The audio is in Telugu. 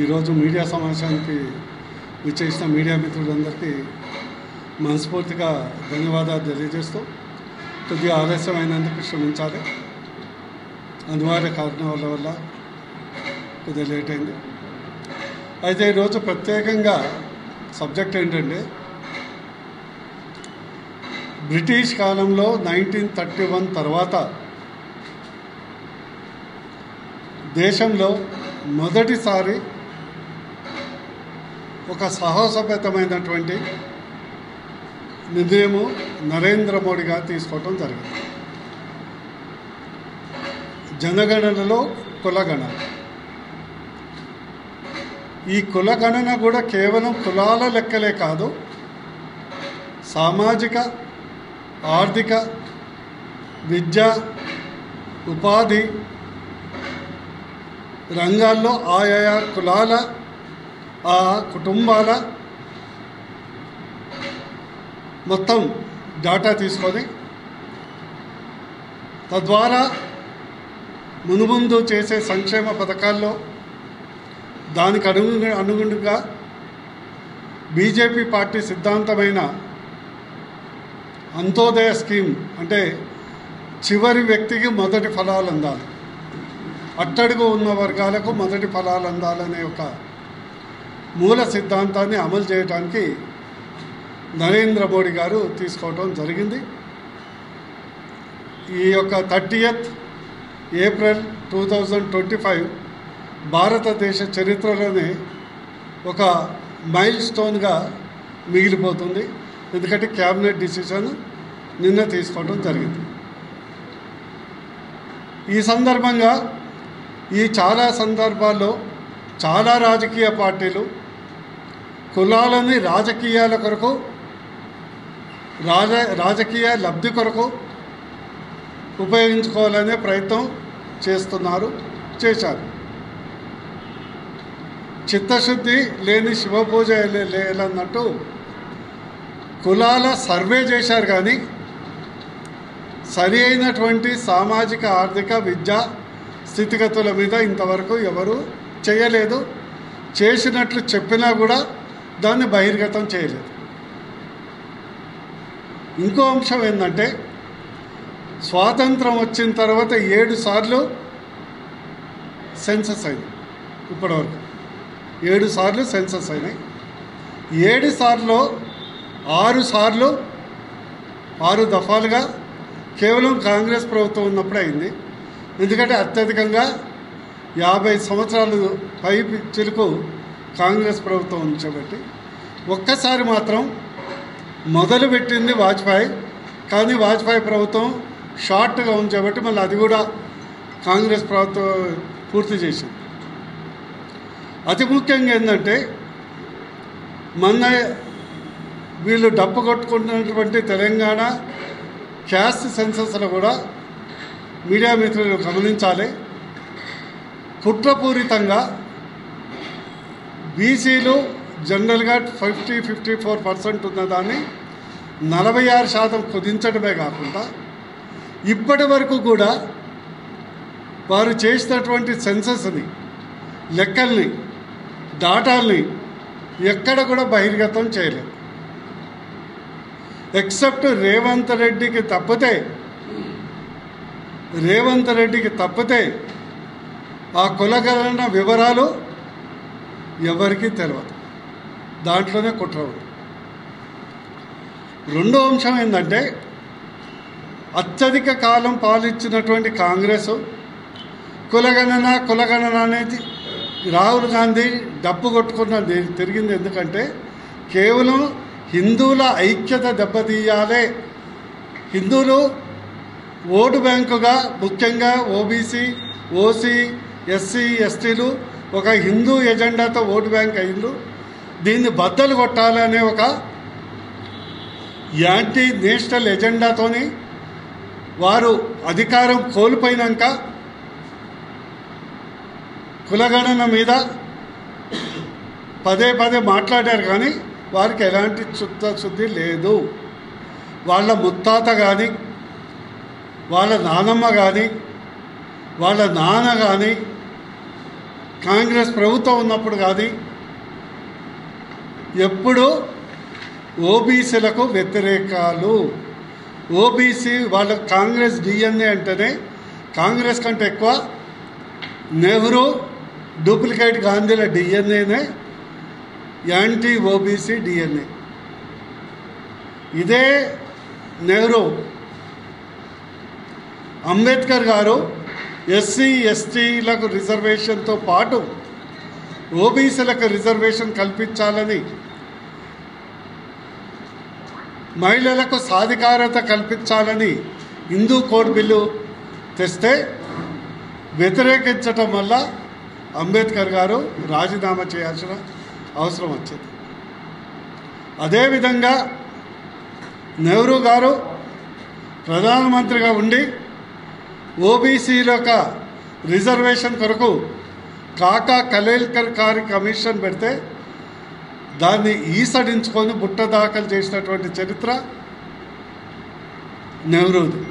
ఈరోజు మీడియా సమావేశానికి విచ్చేసిన మీడియా మిత్రులందరికీ మనస్ఫూర్తిగా ధన్యవాదాలు తెలియజేస్తూ కొద్దిగా ఆలస్యమైనందుకు క్షమించాలి. అనివార్య కారణాల వల్ల కొద్దిగా లేట్ అయింది. అయితే ఈరోజు ప్రత్యేకంగా సబ్జెక్ట్ ఏంటంటే బ్రిటిష్ కాలంలో 1931 తర్వాత దేశంలో మొదటిసారి ఒక సాహసోపేతమైనటువంటి నిర్ణయము నరేంద్ర మోడీ గారు తీసుకోవటం జరిగింది. జనగణనలో కులగణన. ఈ కులగణన కూడా కేవలం కులాల లెక్కలే కాదు, సామాజిక, ఆర్థిక, విద్య, ఉపాధి రంగాల్లో ఆయా కులాల ఆ కుటుంబాల మొత్తం డేటా తీసుకొని తద్వారా మునుముందు చేసే సంక్షేమ పథకాల్లో దానికి అనుగుణంగా బీజేపీ పార్టీ సిద్ధాంతమైన అంత్యోదయ స్కీమ్, అంటే చివరి వ్యక్తికి మొదటి ఫలాలు అందాలి, అట్టడుగు ఉన్న వర్గాలకు మొదటి ఫలాలు అందాలనే ఒక మూల సిద్ధాంతాన్ని అమలు చేయడానికి నరేంద్ర మోడీ గారు తీసుకోవడం జరిగింది. ఈ యొక్క 30th ఏప్రిల్ 2025 భారతదేశ చరిత్రలోనే ఒక మైల్ స్టోన్గా మిగిలిపోతుంది. ఎందుకంటే క్యాబినెట్ డిసిషన్ నిన్న తీసుకోవడం జరిగింది. ఈ సందర్భంగా చాలా సందర్భాల్లో చాలా రాజకీయ పార్టీలు కులాలని రాజకీయాల కొరకు, రాజకీయ లబ్ధి కొరకు ఉపయోగించుకోవాలనే ప్రయత్నం చేశారు. చిత్తశుద్ధి లేని శివపూజ లేదన్నట్టు కులాల సర్వే చేశారు, కానీ సరి అయినటువంటి సామాజిక, ఆర్థిక, విద్యా స్థితిగతుల మీద ఇంతవరకు ఎవరు చేయలేదు. చేసినట్లు చెప్పినా కూడా దాన్ని బహిర్గతం చేయలేదు. ఇంకో అంశం ఏంటంటే స్వాతంత్రం వచ్చిన తర్వాత 7 సార్లు సెన్సస్ అయింది. ఇప్పటివరకు 7 సార్లు సెన్సస్ అయినాయి. 7 సార్లు 6 దఫాలుగా కేవలం కాంగ్రెస్ ప్రభుత్వం ఉన్నప్పుడే అయింది. ఎందుకంటే అత్యధికంగా 50 సంవత్సరాలు పై చిలుకు కాంగ్రెస్ ప్రభుత్వం ఉంచబట్టి, ఒక్కసారి మాత్రం మొదలుపెట్టింది వాజ్పేయి, కానీ వాజ్పేయి ప్రభుత్వం షార్ట్గా ఉంచబట్టి మళ్ళీ అది కూడా కాంగ్రెస్ ప్రభుత్వం పూర్తి చేసింది. అతి ముఖ్యంగా ఏంటంటే మొన్న వీళ్ళు డప్పు కొట్టుకుంటున్నటువంటి తెలంగాణ క్యాస్ట్ సెన్సస్లో కూడా మీడియా మిత్రులు గమనించాలి. కుట్రపూరితంగా బీసీలు జనరల్గా 54% ఉన్నదాన్ని 46% కుదించడమే కాకుండా ఇప్పటి వరకు కూడా వారు చేసినటువంటి సెన్సస్ని, లెక్కల్ని, డాటాల్ని ఎక్కడ కూడా బహిర్గతం చేయలేదు. ఎక్సెప్ట్ రేవంత్ రెడ్డికి తప్పితే ఆ కులగణన వివరాలు ఎవరికీ తెలియదు. దాంట్లోనే కుట్ర ఉంది. రెండో అంశం ఏంటంటే అత్యధిక కాలం పాలించినటువంటి కాంగ్రెస్ కులగణన అనేది రాహుల్ గాంధీ డప్పు కొట్టుకున్న తిరిగింది. ఎందుకంటే కేవలం హిందువుల ఐక్యత దెబ్బతీయాలే, హిందువులు ఓటు బ్యాంకుగా, ముఖ్యంగా ఓబీసీ, ఓసీ, ఎస్సీ, ఎస్టీలు ఒక హిందూ ఎజెండాతో ఓటు బ్యాంక్ అయిండు, దీన్ని బద్దలు కొట్టాలనే ఒక యాంటీ నేషనల్ ఎజెండాతోని వారు అధికారం కోల్పోయినాక కులగణన మీద పదే మాట్లాడారు, కానీ వారికి ఎలాంటి చిత్తశుద్ధి లేదు. వాళ్ళ ముత్తాత కానీ, వాళ్ళ నానమ్మ కానీ, వాళ్ళ నాన్న కానీ కాంగ్రెస్ ప్రభుత్వం ఉన్నప్పుడు కానీ ఎప్పుడు ఓబీసీలకు వ్యతిరేకాలు. ఓబీసీ వాళ్ళ కాంగ్రెస్ డిఎన్ఏ అంటేనే కాంగ్రెస్ కంటే ఎక్కువ నెహ్రూ డూప్లికేట్ గాంధీల డిఎన్ఏనే యాంటీ ఓబీసీ డిఎన్ఏ. ఇదే నెహ్రూ అంబేద్కర్ గారు ఎస్సీ ఎస్టీలకు రిజర్వేషన్తో పాటు ఓబీసీలకు రిజర్వేషన్ కల్పించాలని, మహిళలకు సాధికారత కల్పించాలని హిందూ కోడ్ బిల్లు తెస్తే వ్యతిరేకించటం వల్ల అంబేద్కర్ గారు రాజీనామా చేయాల్సిన అవసరం వచ్చింది. అదేవిధంగా నెహ్రూ గారు ప్రధానమంత్రిగా ఉండి ఓబీసీల యొక్క రిజర్వేషన్ కొరకు కాకా కలేల్కర్ గారి కమిషన్ పెడితే దాన్ని ఈసడించుకొని బుట్ట దాఖలు చేసినటువంటి చరిత్ర నెహ్రూది.